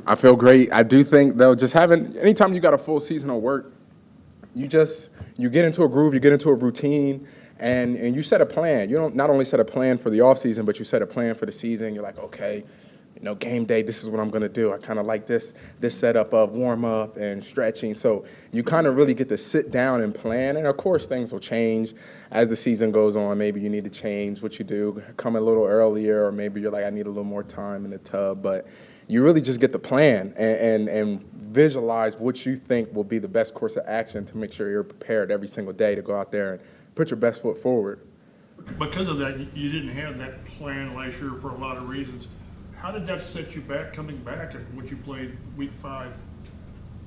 I feel great. I do think, though, just having anytime you got a full season of work, you get into a groove, you get into a routine, and you set a plan. You don't not only set a plan for the offseason, but you set a plan for the season. You're like, okay, game day, this is what I'm going to do. I kind of like this setup of warm-up and stretching. So you kind of really get to sit down and plan. And, of course, things will change as the season goes on. Maybe you need to change what you do, come a little earlier, or maybe you're like, I need a little more time in the tub. But you really just get the plan and visualize what you think will be the best course of action to make sure you're prepared every single day to go out there and put your best foot forward. Because of that, you didn't have that plan last year for a lot of reasons. How did that set you back coming back and what you played week 5?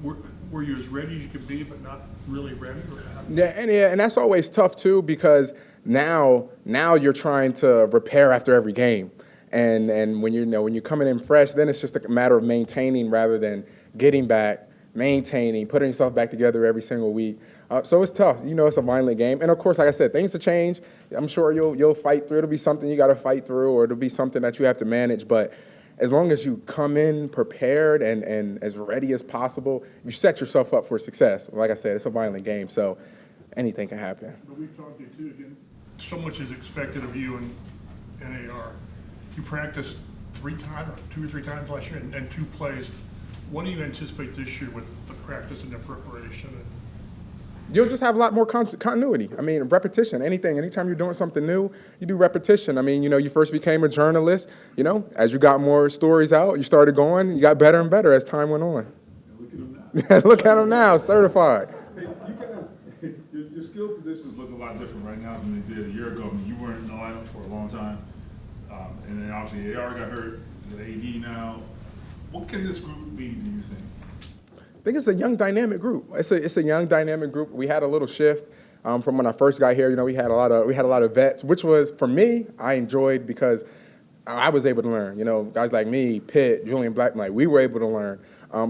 Were you as ready as you could be, but not really ready? And that's always tough too, because now you're trying to repair after every game, and when you're coming in fresh, then it's just a matter of maintaining rather than getting back, maintaining, putting yourself back together every single week. So it's tough. It's a violent game, and of course, like I said, things will change. I'm sure you'll fight through. It'll be something you got to fight through, or it'll be something that you have to manage. But as long as you come in prepared and as ready as possible, you set yourself up for success. Like I said, it's a violent game, so anything can happen. But we've talked to you too. Again, so much is expected of you in NAR. You practiced 2 or 3 times last year and 2 plays. What do you anticipate this year with the practice and the preparation? You'll just have a lot more continuity. I mean, repetition, anytime you're doing something new, you do repetition. I mean, you first became a journalist, as you got more stories out, you started going, you got better and better as time went on. Look at him now. Look at him now, certified. Hey, you guys, your skill positions look a lot different right now than they did a year ago. I mean, you weren't in the lineup for a long time. And then obviously AR got hurt, the AD now. What can this group be, do you think? I think it's a young, dynamic group. It's a young, dynamic group. We had a little shift from when I first got here. We had a lot of vets, which was, for me, I enjoyed because I was able to learn. Guys like me, Pitt, Julian Blackman, we were able to learn.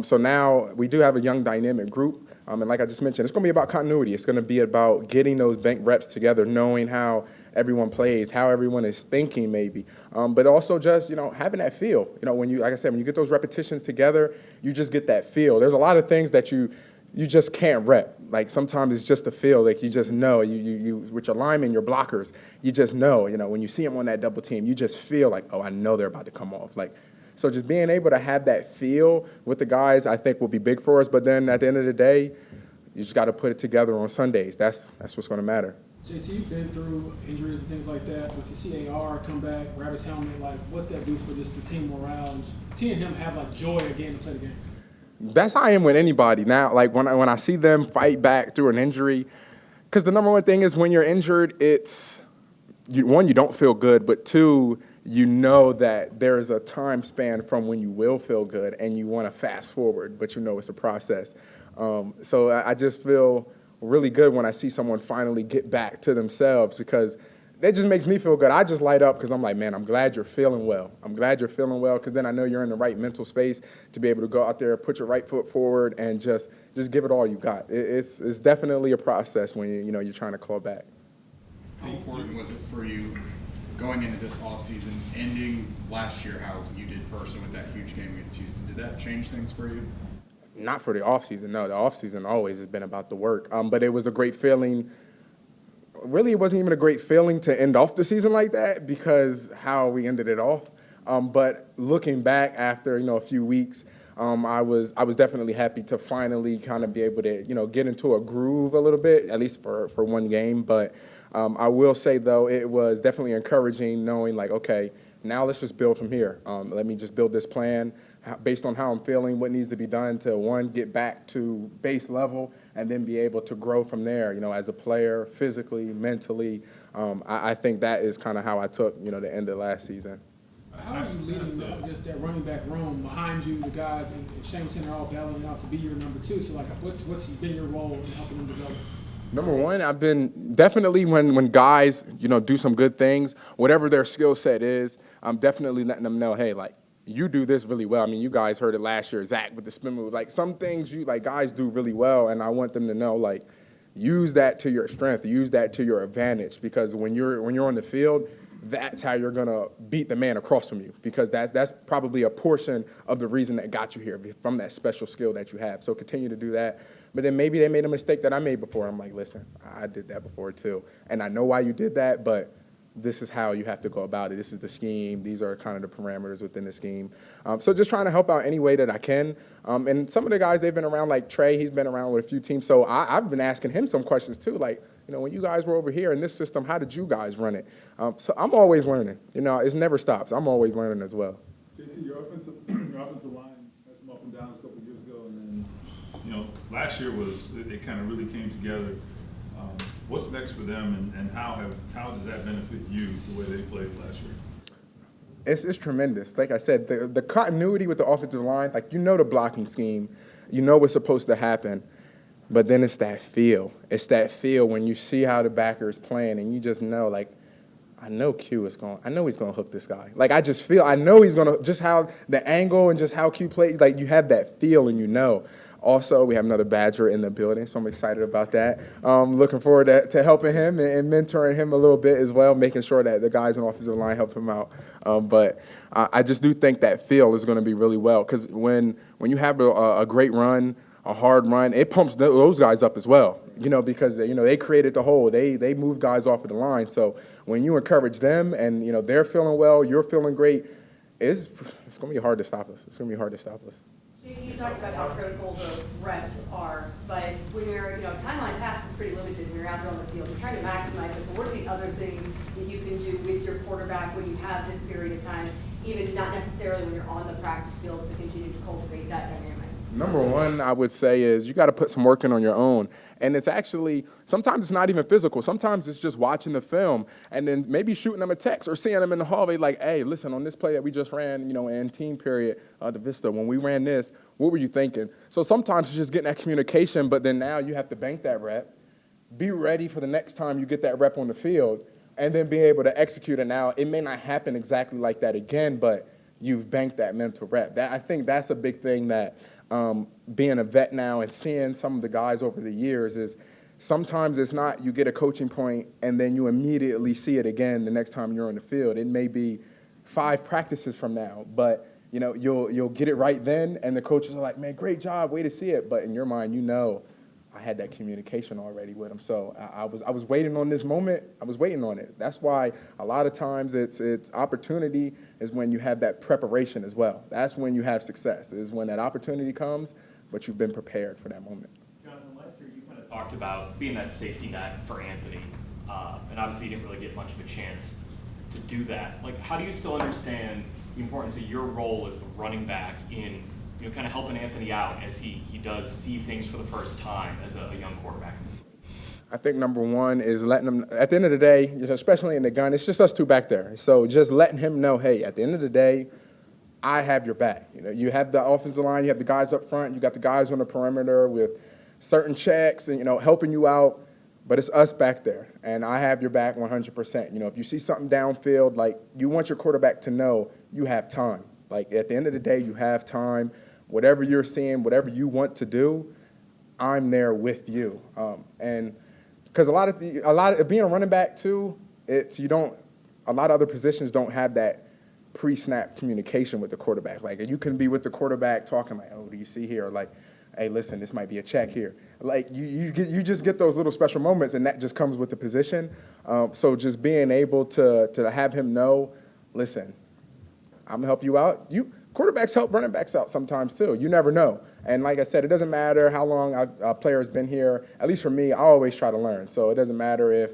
So now we do have a young, dynamic group. And like I just mentioned, it's going to be about continuity. It's going to be about getting those bank reps together, knowing how everyone plays, how everyone is thinking maybe, but also just, having that feel. Like I said, when you get those repetitions together, you just get that feel. There's a lot of things that you just can't rep. Like sometimes it's just a feel, like you just know, you with your linemen, your blockers, you just know, when you see them on that double team, you just feel like, oh, I know they're about to come off. So just being able to have that feel with the guys, I think will be big for us. But then at the end of the day, you just got to put it together on Sundays. That's what's going to matter. JT, you've been through injuries and things like that, but to see AR come back, grab his helmet, what's that do for the team morale and seeing him have joy again to play the game? That's how I am with anybody now. When I see them fight back through an injury, because the number one thing is when you're injured, it's one, you don't feel good, but 2, you know that there's a time span from when you will feel good and you want to fast forward, but it's a process. So I just feel really good when I see someone finally get back to themselves, because that just makes me feel good. I just light up because I'm like, man, I'm glad you're feeling well. I'm glad you're feeling well, because then I know you're in the right mental space to be able to go out there, put your right foot forward, and just give it all you got. It's definitely a process when you're trying to claw back. How important was it for you going into this offseason, ending last year how you did personally with that huge game against Houston? Did that change things for you? Not for the offseason, no. The offseason always has been about the work. But it was a great feeling. Really, it wasn't even a great feeling to end off the season like that, because how we ended it off. But looking back after, a few weeks, I was definitely happy to finally kind of be able to, get into a groove a little bit, at least for one game. But I will say, though, it was definitely encouraging knowing, okay, now let's just build from here. Let me just build this plan based on how I'm feeling, what needs to be done to, one, get back to base level, and then be able to grow from there, as a player, physically, mentally. I think that is kind of how I took, the end of last season. How are you leading against that running back room behind you, the guys, and Jameson are all battling out to be your number 2? So, what's been your role in helping them develop? Number one, I've been definitely when guys, do some good things, whatever their skill set is, I'm definitely letting them know, hey, you do this really well. I mean, you guys heard it last year, Zach, with the spin move. Some things guys do really well, and I want them to know, use that to your strength, use that to your advantage, because when you're on the field, that's how you're going to beat the man across from you, because that's probably a portion of the reason that got you here, from that special skill that you have. So continue to do that. But then maybe they made a mistake that I made before. I'm like, listen, I did that before too. And I know why you did that, but this is how you have to go about it. This is the scheme. These are kind of the parameters within the scheme. So just trying to help out any way that I can. And some of the guys, they've been around, like Trey, he's been around with a few teams. So I've been asking him some questions too, like, when you guys were over here in this system, how did you guys run it? So I'm always learning. It never stops. I'm always learning as well. JT, your offensive line had some up and downs a couple of years ago, and then, last year it kind of really came together. What's next for them, and how does that benefit you the way they played last year? It's tremendous. Like I said, the continuity with the offensive line, like the blocking scheme, what's supposed to happen, but then it's that feel. It's that feel when you see how the backer is playing, and you just know, like, I know he's going to hook this guy. Like, I just feel, I know he's going to, just how the angle and just how Q plays, like, you have that feel and Also, we have another Badger in the building, so I'm excited about that. Looking forward to helping him and mentoring him a little bit as well, making sure that the guys in the offensive line help him out. But I just do think that feel is going to be really well, because when you have a great run, a hard run, it pumps those guys up as well, because they created the hole. They moved guys off of the line. So when you encourage them and, they're feeling well, you're feeling great, it's going to be hard to stop us. It's going to be hard to stop us. JT, you talked about how critical the reps are, but when you're, timeline pass is pretty limited when you're out there on the field. You're trying to maximize it, but what are the other things that you can do with your quarterback when you have this period of time, even not necessarily when you're on the practice field, to continue to cultivate that dynamic? Number one, I would say, is you got to put some work in on your own. And it's actually, sometimes it's not even physical. Sometimes it's just watching the film and then maybe shooting them a text or seeing them in the hallway like, hey, listen, on this play that we just ran, in team period, the Vista, when we ran this, what were you thinking? So sometimes it's just getting that communication, but then now you have to bank that rep, be ready for the next time you get that rep on the field, and then be able to execute it. Now, it may not happen exactly like that again, but you've banked that mental rep. I think that's a big thing that being a vet now and seeing some of the guys over the years is sometimes it's not you get a coaching point and then you immediately see it again the next time you're on the field. It may be 5 practices from now, but you'll get it right then, and the coaches are like, man, great job, way to see it. But in your mind, I had that communication already with them. So I was waiting on this moment. I was waiting on it. That's why a lot of times it's opportunity is when you have that preparation as well. That's when you have success, is when that opportunity comes, but you've been prepared for that moment. Jonathan, last year you kind of talked about being that safety net for Anthony, and obviously you didn't really get much of a chance to do that. Like, how do you still understand the importance of your role as the running back in kind of helping Anthony out as he does see things for the first time as a young quarterback in this league? I think number one is letting him, at the end of the day, especially in the gun, it's just us two back there. So just letting him know, hey, at the end of the day, I have your back. You have the offensive line, you have the guys up front, you got the guys on the perimeter with certain checks and, helping you out, but it's us back there. And I have your back 100%. If you see something downfield, like, you want your quarterback to know you have time. Like, at the end of the day, you have time. Whatever you're seeing, whatever you want to do, I'm there with you. And because a lot of being a running back too, a lot of other positions don't have that pre-snap communication with the quarterback. Like, you can be with the quarterback talking like, oh, do you see here? Or like, hey, listen, this might be a check here. Like, you just get those little special moments, and that just comes with the position. So just being able to have him know, listen, I'm gonna help you out. Quarterbacks help running backs out sometimes too. You never know. And like I said, it doesn't matter how long a player has been here. At least for me, I always try to learn. So it doesn't matter if,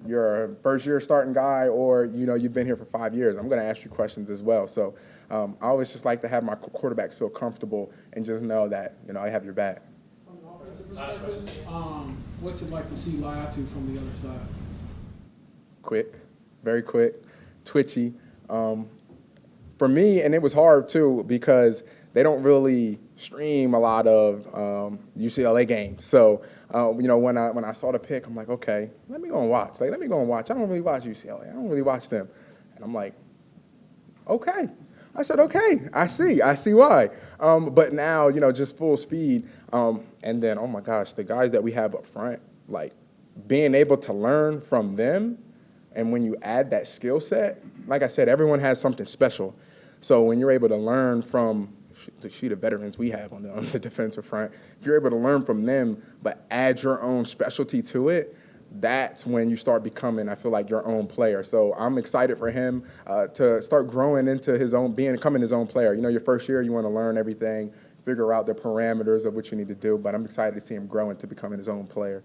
you're a first-year starting guy or, you've been here for 5 years. I'm going to ask you questions as well. So I always just like to have my quarterbacks feel comfortable and just know that, I have your back. From an offensive perspective, what's it like to see Laiatu from the other side? Quick, very quick, twitchy. For me, and it was hard too, because they don't really stream a lot of UCLA games. So, when I saw the pick, I'm like, okay, let me go and watch. Like, let me go and watch. I don't really watch UCLA. I don't really watch them. And I'm like, okay. I said, okay, I see why. But now, just full speed. And then, oh my gosh, the guys that we have up front, like, being able to learn from them And when you add that skill set, like I said, everyone has something special. So when you're able to learn from the sheet of veterans we have on the defensive front, if you're able to learn from them, but add your own specialty to it, that's when you start becoming, I feel like, your own player. So I'm excited for him to start growing into his own, becoming his own player. You know, your first year, you want to learn everything, figure out the parameters of what you need to do, but I'm excited to see him grow into becoming his own player.